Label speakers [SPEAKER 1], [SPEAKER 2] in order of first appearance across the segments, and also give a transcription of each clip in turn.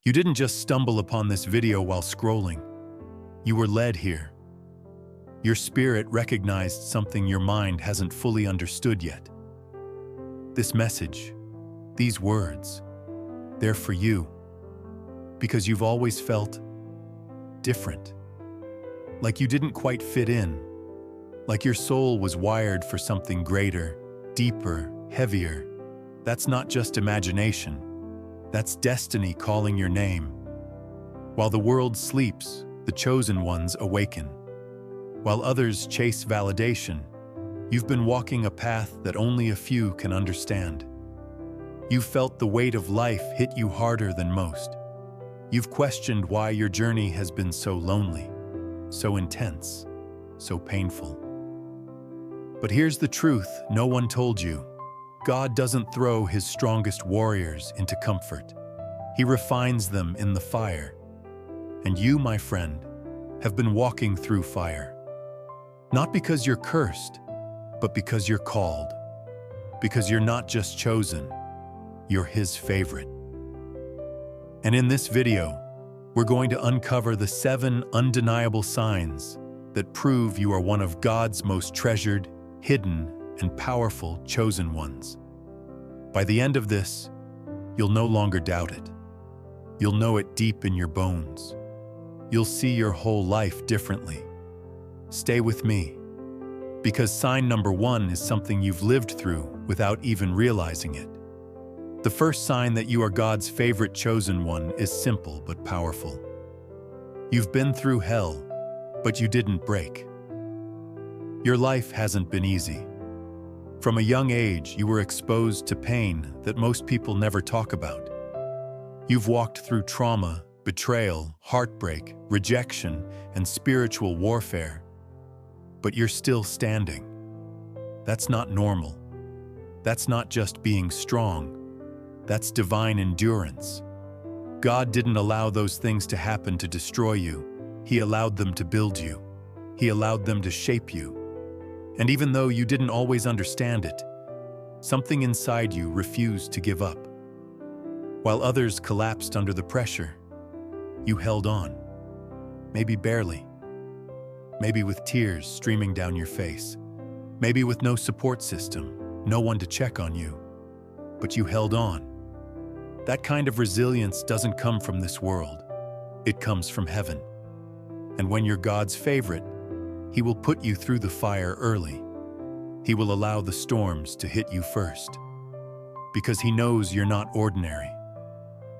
[SPEAKER 1] You didn't just stumble upon this video while scrolling. You were led here. Your spirit recognized something your mind hasn't fully understood yet. This message, these words, they're for you because you've always felt different. Like you didn't quite fit in. Like your soul was wired for something greater, deeper, heavier. That's not just imagination. That's destiny calling your name. While the world sleeps, the chosen ones awaken. While others chase validation, you've been walking a path that only a few can understand. You've felt the weight of life hit you harder than most. You've questioned why your journey has been so lonely, so intense, so painful. But here's the truth no one told you. God doesn't throw his strongest warriors into comfort. He refines them in the fire. And you, my friend, have been walking through fire. Not because you're cursed, but because you're called. Because you're not just chosen, you're his favorite. And in this video, we're going to uncover the 7 undeniable signs that prove you are one of God's most treasured, hidden, and powerful chosen ones. By the end of this, you'll no longer doubt it. You'll know it deep in your bones. You'll see your whole life differently. Stay with me, because sign number 1 is something you've lived through without even realizing it. The first sign that you are God's favorite chosen one is simple but powerful. You've been through hell, but you didn't break. Your life hasn't been easy. From a young age, you were exposed to pain that most people never talk about. You've walked through trauma, betrayal, heartbreak, rejection, and spiritual warfare. But you're still standing. That's not normal. That's not just being strong. That's divine endurance. God didn't allow those things to happen to destroy you. He allowed them to build you. He allowed them to shape you. And even though you didn't always understand it, something inside you refused to give up. While others collapsed under the pressure, you held on. Maybe barely. Maybe with tears streaming down your face. Maybe with no support system, no one to check on you. But you held on. That kind of resilience doesn't come from this world. It comes from heaven. And when you're God's favorite, he will put you through the fire early. He will allow the storms to hit you first. Because he knows you're not ordinary.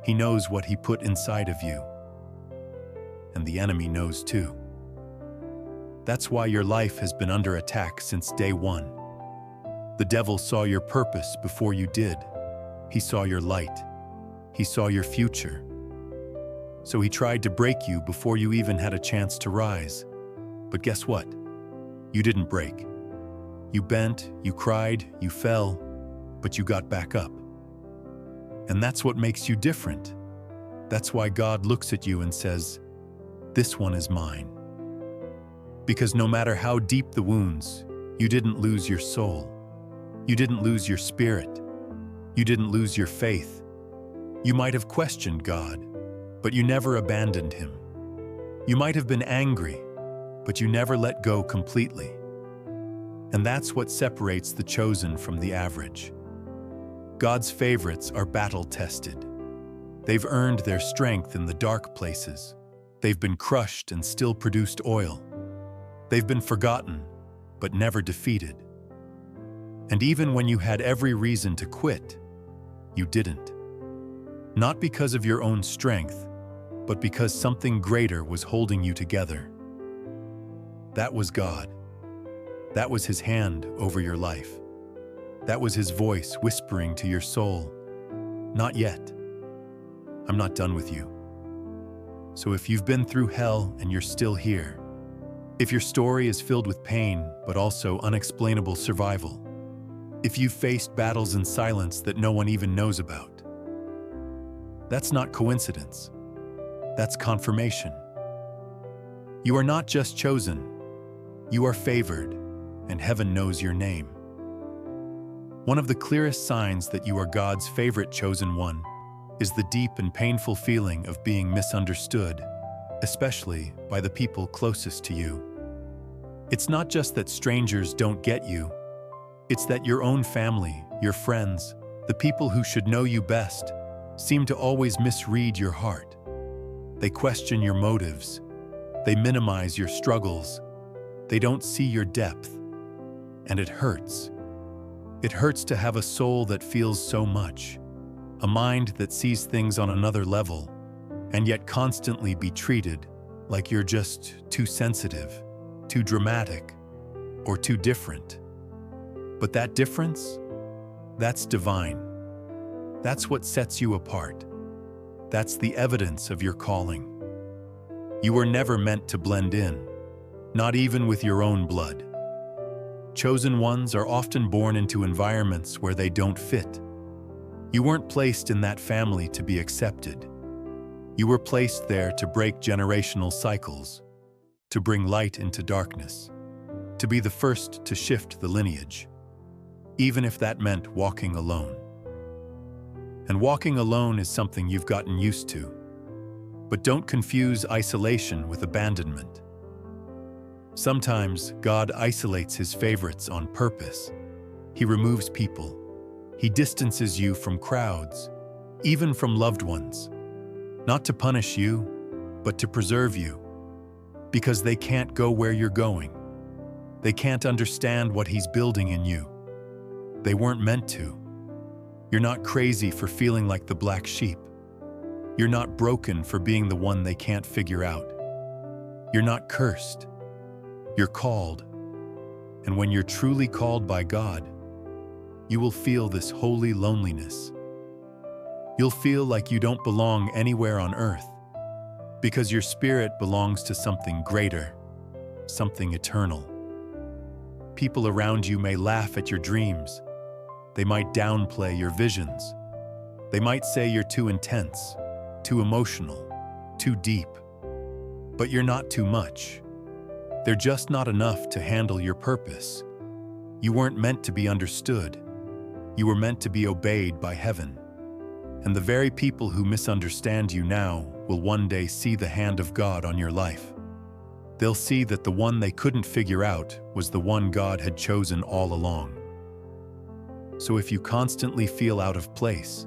[SPEAKER 1] He knows what he put inside of you. And the enemy knows too. That's why your life has been under attack since day 1. The devil saw your purpose before you did. He saw your light. He saw your future. So he tried to break you before you even had a chance to rise. But guess what? You didn't break. You bent, you cried, you fell, but you got back up. And that's what makes you different. That's why God looks at you and says, "This one is mine." Because no matter how deep the wounds, you didn't lose your soul. You didn't lose your spirit. You didn't lose your faith. You might have questioned God, but you never abandoned him. You might have been angry, but you never let go completely. And that's what separates the chosen from the average. God's favorites are battle-tested. They've earned their strength in the dark places. They've been crushed and still produced oil. They've been forgotten, but never defeated. And even when you had every reason to quit, you didn't. Not because of your own strength, but because something greater was holding you together. That was God. That was his hand over your life. That was his voice whispering to your soul, "Not yet. I'm not done with you." So if you've been through hell and you're still here, if your story is filled with pain but also unexplainable survival, if you've faced battles in silence that no one even knows about, that's not coincidence. That's confirmation. You are not just chosen. You are favored, and heaven knows your name. One of the clearest signs that you are God's favorite chosen one is the deep and painful feeling of being misunderstood, especially by the people closest to you. It's not just that strangers don't get you, it's that your own family, your friends, the people who should know you best, seem to always misread your heart. They question your motives. They minimize your struggles. They don't see your depth. And it hurts. It hurts to have a soul that feels so much, a mind that sees things on another level, and yet constantly be treated like you're just too sensitive, too dramatic, or too different. But that difference? That's divine. That's what sets you apart. That's the evidence of your calling. You were never meant to blend in, not even with your own blood. Chosen ones are often born into environments where they don't fit. You weren't placed in that family to be accepted. You were placed there to break generational cycles, to bring light into darkness, to be the first to shift the lineage, even if that meant walking alone. And walking alone is something you've gotten used to. But don't confuse isolation with abandonment. Sometimes God isolates His favorites on purpose. He removes people. He distances you from crowds, even from loved ones. Not to punish you, but to preserve you. Because they can't go where you're going. They can't understand what He's building in you. They weren't meant to. You're not crazy for feeling like the black sheep. You're not broken for being the one they can't figure out. You're not cursed. You're called. And when you're truly called by God, you will feel this holy loneliness. You'll feel like you don't belong anywhere on earth, because your spirit belongs to something greater, something eternal. People around you may laugh at your dreams. They might downplay your visions. They might say you're too intense, too emotional, too deep. But you're not too much. They're just not enough to handle your purpose. You weren't meant to be understood. You were meant to be obeyed by heaven. And the very people who misunderstand you now will one day see the hand of God on your life. They'll see that the one they couldn't figure out was the one God had chosen all along. So if you constantly feel out of place,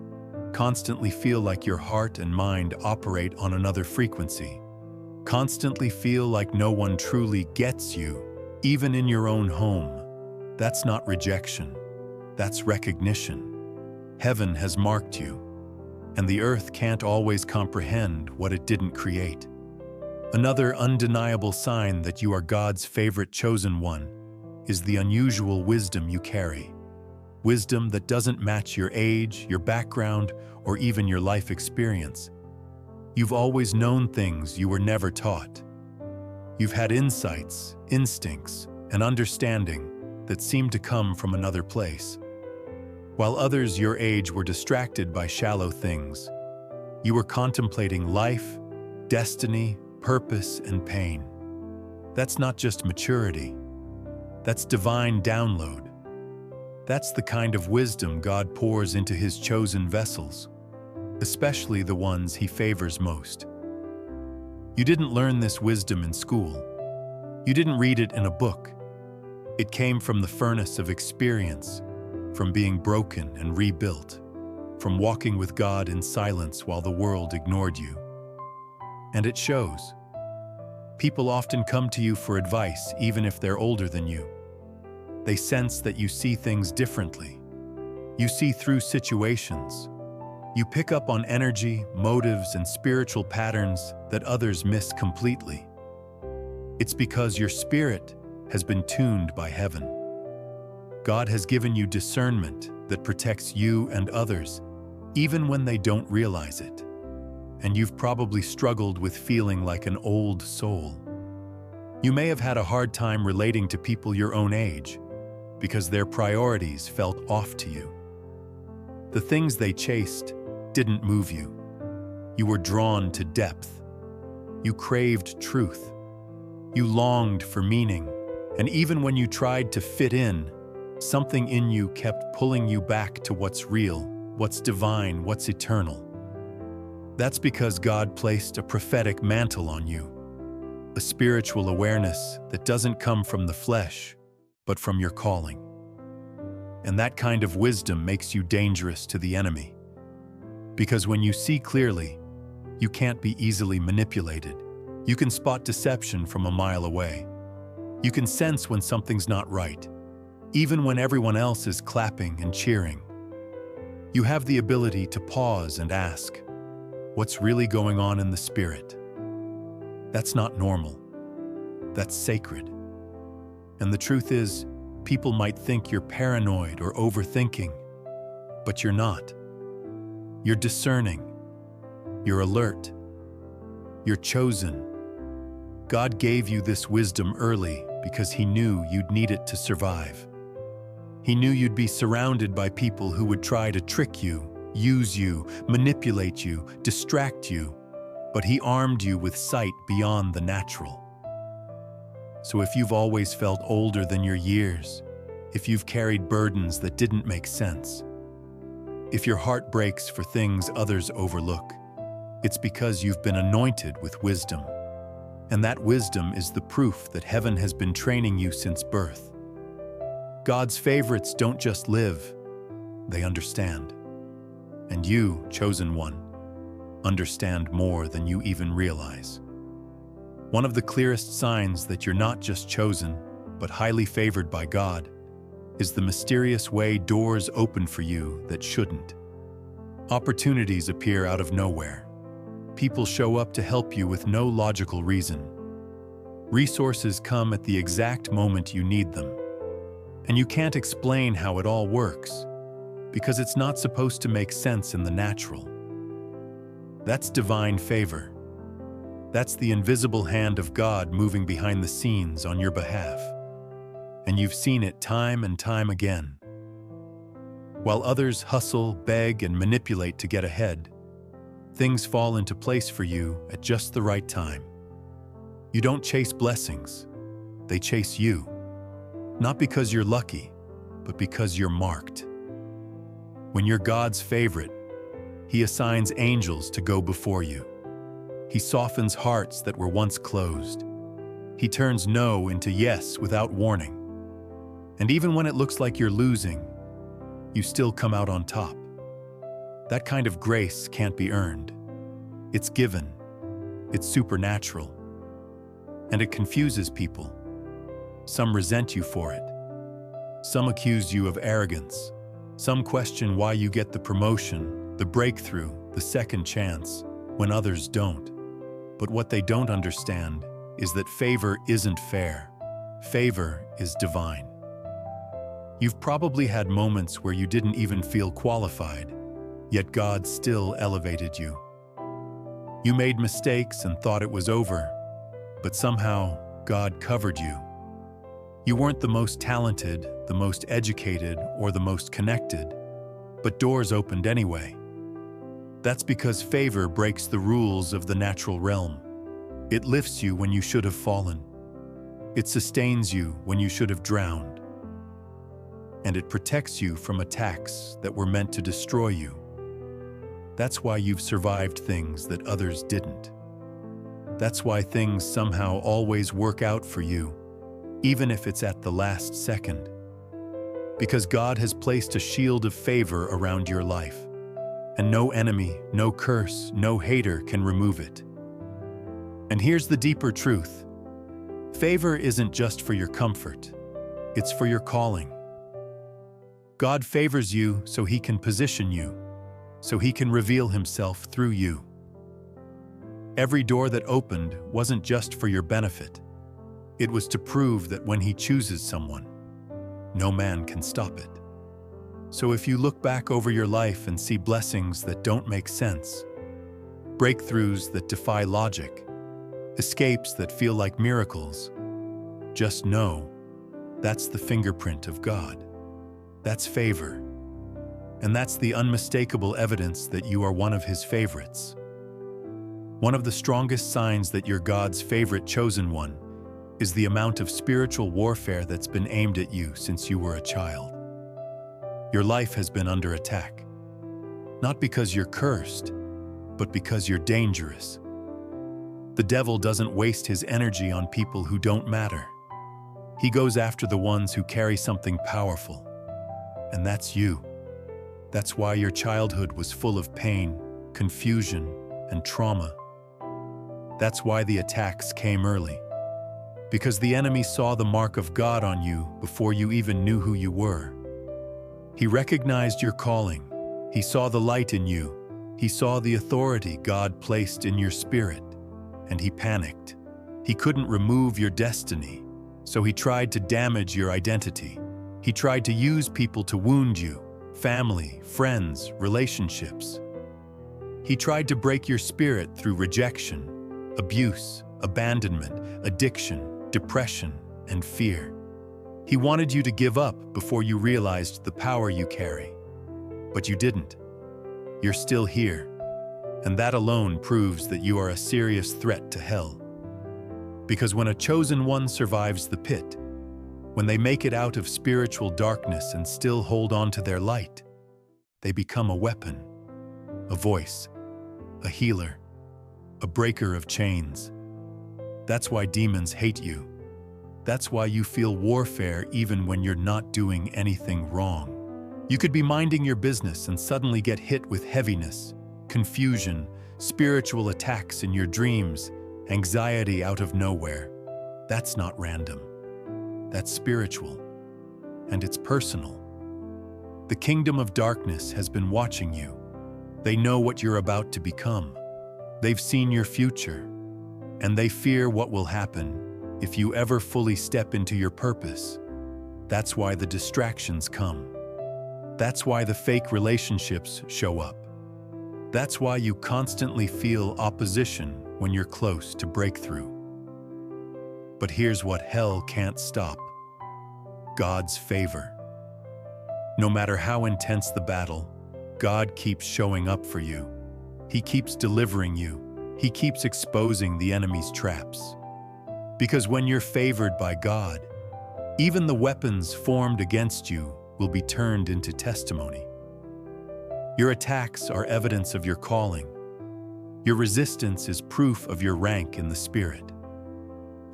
[SPEAKER 1] constantly feel like your heart and mind operate on another frequency, constantly feel like no one truly gets you, even in your own home, that's not rejection, that's recognition. Heaven has marked you, and the earth can't always comprehend what it didn't create. Another undeniable sign that you are God's favorite chosen one is the unusual wisdom you carry. Wisdom that doesn't match your age, your background, or even your life experience. You've always known things you were never taught. You've had insights, instincts, and understanding that seemed to come from another place. While others your age were distracted by shallow things, you were contemplating life, destiny, purpose, and pain. That's not just maturity. That's divine download. That's the kind of wisdom God pours into His chosen vessels, especially the ones He favors most. You didn't learn this wisdom in school. You didn't read it in a book. It came from the furnace of experience, from being broken and rebuilt, from walking with God in silence while the world ignored you. And it shows. People often come to you for advice even if they're older than you. They sense that you see things differently. You see through situations. You pick up on energy, motives, and spiritual patterns that others miss completely. It's because your spirit has been tuned by heaven. God has given you discernment that protects you and others, even when they don't realize it. And you've probably struggled with feeling like an old soul. You may have had a hard time relating to people your own age, because their priorities felt off to you. The things they chased didn't move you. You were drawn to depth. You craved truth. You longed for meaning. And even when you tried to fit in, something in you kept pulling you back to what's real, what's divine, what's eternal. That's because God placed a prophetic mantle on you, a spiritual awareness that doesn't come from the flesh, but from your calling. And that kind of wisdom makes you dangerous to the enemy. Because when you see clearly, you can't be easily manipulated. You can spot deception from a mile away. You can sense when something's not right, even when everyone else is clapping and cheering. You have the ability to pause and ask, what's really going on in the spirit? That's not normal. That's sacred. And the truth is, people might think you're paranoid or overthinking, but you're not. You're discerning. You're alert. You're chosen. God gave you this wisdom early because He knew you'd need it to survive. He knew you'd be surrounded by people who would try to trick you, use you, manipulate you, distract you, but He armed you with sight beyond the natural. So if you've always felt older than your years, if you've carried burdens that didn't make sense, if your heart breaks for things others overlook, it's because you've been anointed with wisdom. And that wisdom is the proof that heaven has been training you since birth. God's favorites don't just live, they understand. And you, chosen one, understand more than you even realize. One of the clearest signs that you're not just chosen, but highly favored by God, is the mysterious way doors open for you that shouldn't. Opportunities appear out of nowhere. People show up to help you with no logical reason. Resources come at the exact moment you need them. And you can't explain how it all works, because it's not supposed to make sense in the natural. That's divine favor. That's the invisible hand of God moving behind the scenes on your behalf. And you've seen it time and time again. While others hustle, beg, and manipulate to get ahead, things fall into place for you at just the right time. You don't chase blessings, they chase you. Not because you're lucky, but because you're marked. When you're God's favorite, He assigns angels to go before you. He softens hearts that were once closed. He turns no into yes without warning. And even when it looks like you're losing, you still come out on top. That kind of grace can't be earned. It's given. It's supernatural. And it confuses people. Some resent you for it. Some accuse you of arrogance. Some question why you get the promotion, the breakthrough, the second chance, when others don't. But what they don't understand is that favor isn't fair. Favor is divine. You've probably had moments where you didn't even feel qualified, yet God still elevated you. You made mistakes and thought it was over, but somehow God covered you. You weren't the most talented, the most educated, or the most connected, but doors opened anyway. That's because favor breaks the rules of the natural realm. It lifts you when you should have fallen. It sustains you when you should have drowned. And it protects you from attacks that were meant to destroy you. That's why you've survived things that others didn't. That's why things somehow always work out for you, even if it's at the last second. Because God has placed a shield of favor around your life, and no enemy, no curse, no hater can remove it. And here's the deeper truth. Favor isn't just for your comfort, it's for your calling. God favors you so He can position you, so He can reveal Himself through you. Every door that opened wasn't just for your benefit. It was to prove that when He chooses someone, no man can stop it. So if you look back over your life and see blessings that don't make sense, breakthroughs that defy logic, escapes that feel like miracles, just know that's the fingerprint of God. That's favor. And that's the unmistakable evidence that you are one of His favorites. One of the strongest signs that you're God's favorite chosen one is the amount of spiritual warfare that's been aimed at you since you were a child. Your life has been under attack. Not because you're cursed, but because you're dangerous. The devil doesn't waste his energy on people who don't matter. He goes after the ones who carry something powerful. And that's you. That's why your childhood was full of pain, confusion, and trauma. That's why the attacks came early. Because the enemy saw the mark of God on you before you even knew who you were. He recognized your calling. He saw the light in you. He saw the authority God placed in your spirit. And he panicked. He couldn't remove your destiny, so he tried to damage your identity. He tried to use people to wound you, family, friends, relationships. He tried to break your spirit through rejection, abuse, abandonment, addiction, depression, and fear. He wanted you to give up before you realized the power you carry. But you didn't. You're still here. And that alone proves that you are a serious threat to hell. Because when a chosen one survives the pit, when they make it out of spiritual darkness and still hold on to their light, they become a weapon, a voice, a healer, a breaker of chains. That's why demons hate you. That's why you feel warfare even when you're not doing anything wrong. You could be minding your business and suddenly get hit with heaviness, confusion, spiritual attacks in your dreams, anxiety out of nowhere. That's not random. That's spiritual. And it's personal. The kingdom of darkness has been watching you. They know what you're about to become. They've seen your future. And they fear what will happen if you ever fully step into your purpose. That's why the distractions come. That's why the fake relationships show up. That's why you constantly feel opposition when you're close to breakthrough. But here's what hell can't stop: God's favor. No matter how intense the battle, God keeps showing up for you. He keeps delivering you. He keeps exposing the enemy's traps. Because when you're favored by God, even the weapons formed against you will be turned into testimony. Your attacks are evidence of your calling. Your resistance is proof of your rank in the Spirit.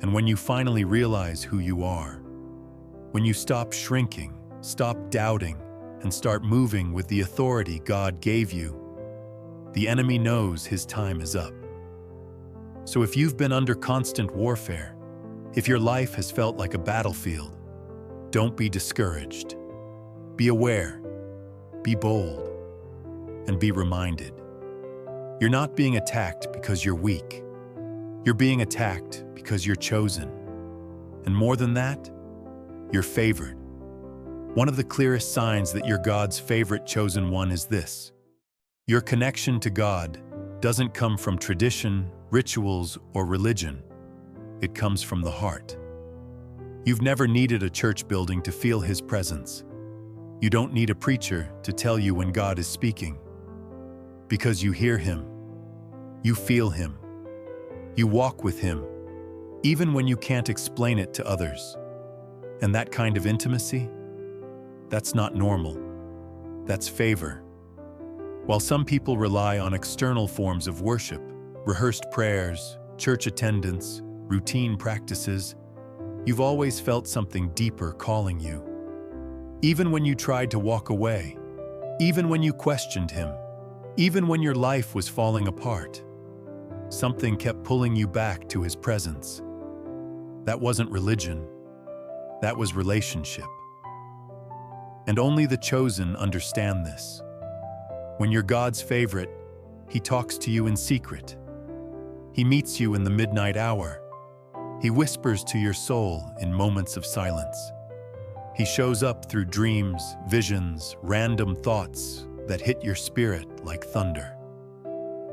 [SPEAKER 1] And when you finally realize who you are, when you stop shrinking, stop doubting, and start moving with the authority God gave you, the enemy knows his time is up. So if you've been under constant warfare, if your life has felt like a battlefield, don't be discouraged. Be aware, be bold, and be reminded. You're not being attacked because you're weak. You're being attacked because you're chosen. And more than that, you're favored. One of the clearest signs that you're God's favorite chosen one is this: your connection to God doesn't come from tradition, rituals, or religion. It comes from the heart. You've never needed a church building to feel His presence. You don't need a preacher to tell you when God is speaking. Because you hear Him. You feel Him. You walk with Him, even when you can't explain it to others. And that kind of intimacy? That's not normal. That's favor. While some people rely on external forms of worship, rehearsed prayers, church attendance, routine practices, you've always felt something deeper calling you. Even when you tried to walk away, even when you questioned Him, even when your life was falling apart, something kept pulling you back to His presence. That wasn't religion. That was relationship. And only the chosen understand this. When you're God's favorite, He talks to you in secret. He meets you in the midnight hour. He whispers to your soul in moments of silence. He shows up through dreams, visions, random thoughts that hit your spirit like thunder.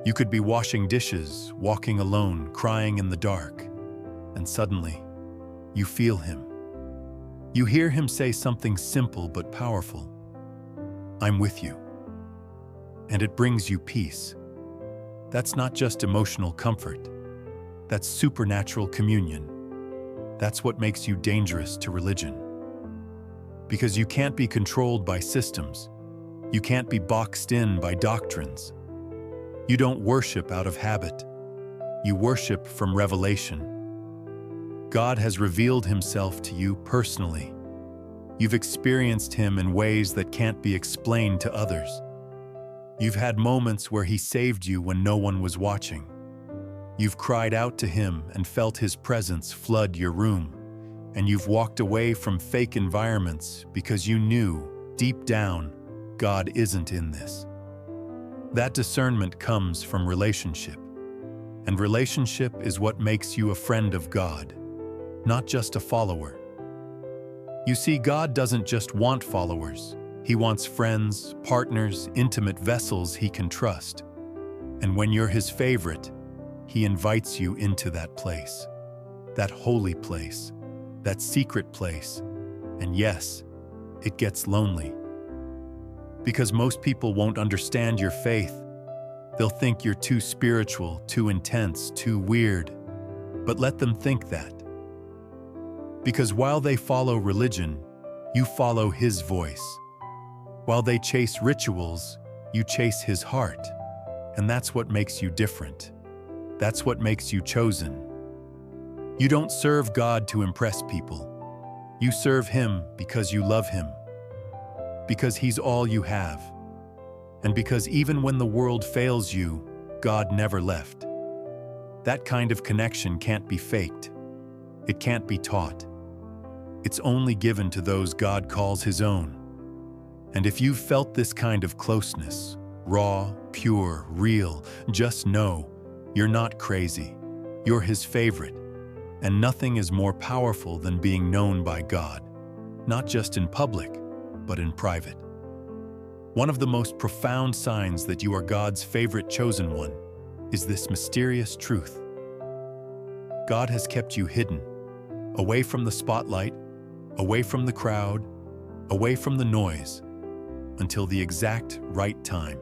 [SPEAKER 1] You could be washing dishes, walking alone, crying in the dark, and suddenly, you feel Him. You hear Him say something simple but powerful: "I'm with you." And it brings you peace. That's not just emotional comfort. That's supernatural communion. That's what makes you dangerous to religion. Because you can't be controlled by systems. You can't be boxed in by doctrines. You don't worship out of habit. You worship from revelation. God has revealed himself to you personally. You've experienced him in ways that can't be explained to others. You've had moments where he saved you when no one was watching. You've cried out to him and felt his presence flood your room. And you've walked away from fake environments because you knew, deep down, God isn't in this. That discernment comes from relationship. And relationship is what makes you a friend of God, not just a follower. You see, God doesn't just want followers. He wants friends, partners, intimate vessels he can trust. And when you're his favorite, he invites you into that place, that holy place, that secret place. And yes, it gets lonely. Because most people won't understand your faith. They'll think you're too spiritual, too intense, too weird. But let them think that. Because while they follow religion, you follow his voice. While they chase rituals, you chase his heart. And that's what makes you different. That's what makes you chosen. You don't serve God to impress people. You serve him because you love him. Because he's all you have. And because even when the world fails you, God never left. That kind of connection can't be faked. It can't be taught. It's only given to those God calls his own. And if you've felt this kind of closeness, raw, pure, real, just know you're not crazy. You're his favorite. And nothing is more powerful than being known by God, not just in public, but in private. One of the most profound signs that you are God's favorite chosen one is this mysterious truth. God has kept you hidden, away from the spotlight, away from the crowd, away from the noise, until the exact right time.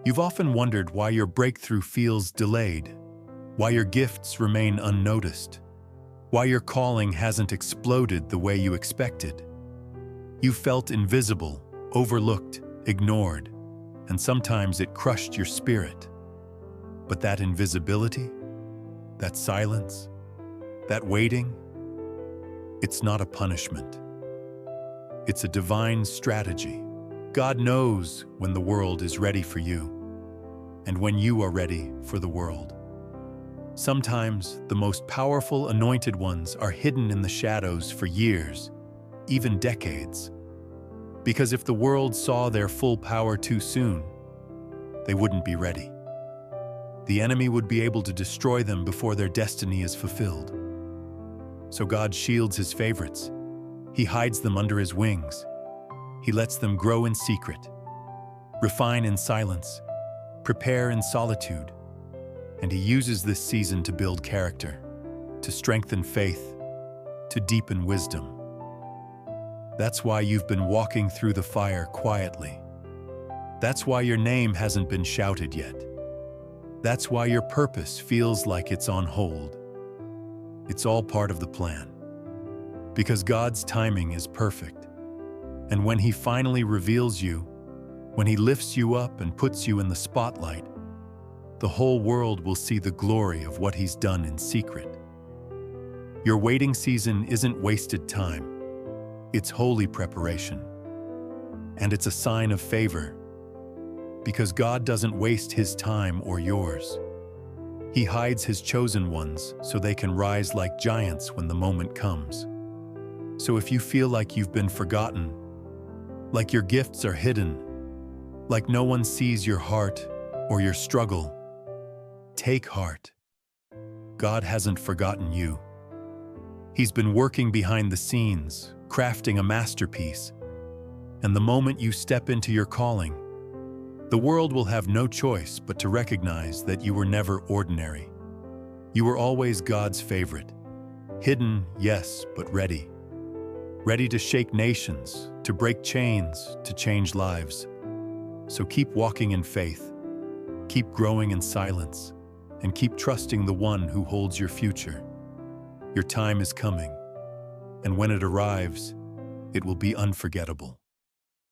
[SPEAKER 1] You've often wondered why your breakthrough feels delayed, why your gifts remain unnoticed, why your calling hasn't exploded the way you expected. You felt invisible, overlooked, ignored, and sometimes it crushed your spirit. But that invisibility, that silence, that waiting, it's not a punishment. It's a divine strategy. God knows when the world is ready for you, and when you are ready for the world. Sometimes the most powerful anointed ones are hidden in the shadows for years, even decades. Because if the world saw their full power too soon, they wouldn't be ready. The enemy would be able to destroy them before their destiny is fulfilled. So God shields his favorites. He hides them under his wings. He lets them grow in secret, refine in silence, prepare in solitude. And he uses this season to build character, to strengthen faith, to deepen wisdom. That's why you've been walking through the fire quietly. That's why your name hasn't been shouted yet. That's why your purpose feels like it's on hold. It's all part of the plan. Because God's timing is perfect. And when he finally reveals you, when he lifts you up and puts you in the spotlight, the whole world will see the glory of what he's done in secret. Your waiting season isn't wasted time. It's holy preparation. And it's a sign of favor. Because God doesn't waste his time or yours. He hides his chosen ones so they can rise like giants when the moment comes. So if you feel like you've been forgotten, like your gifts are hidden, like no one sees your heart or your struggle, take heart. God hasn't forgotten you. He's been working behind the scenes, crafting a masterpiece. And the moment you step into your calling, the world will have no choice but to recognize that you were never ordinary. You were always God's favorite. Hidden, yes, but ready. Ready to shake nations, to break chains, to change lives. So keep walking in faith, keep growing in silence, and keep trusting the one who holds your future. Your time is coming, and when it arrives, it will be unforgettable.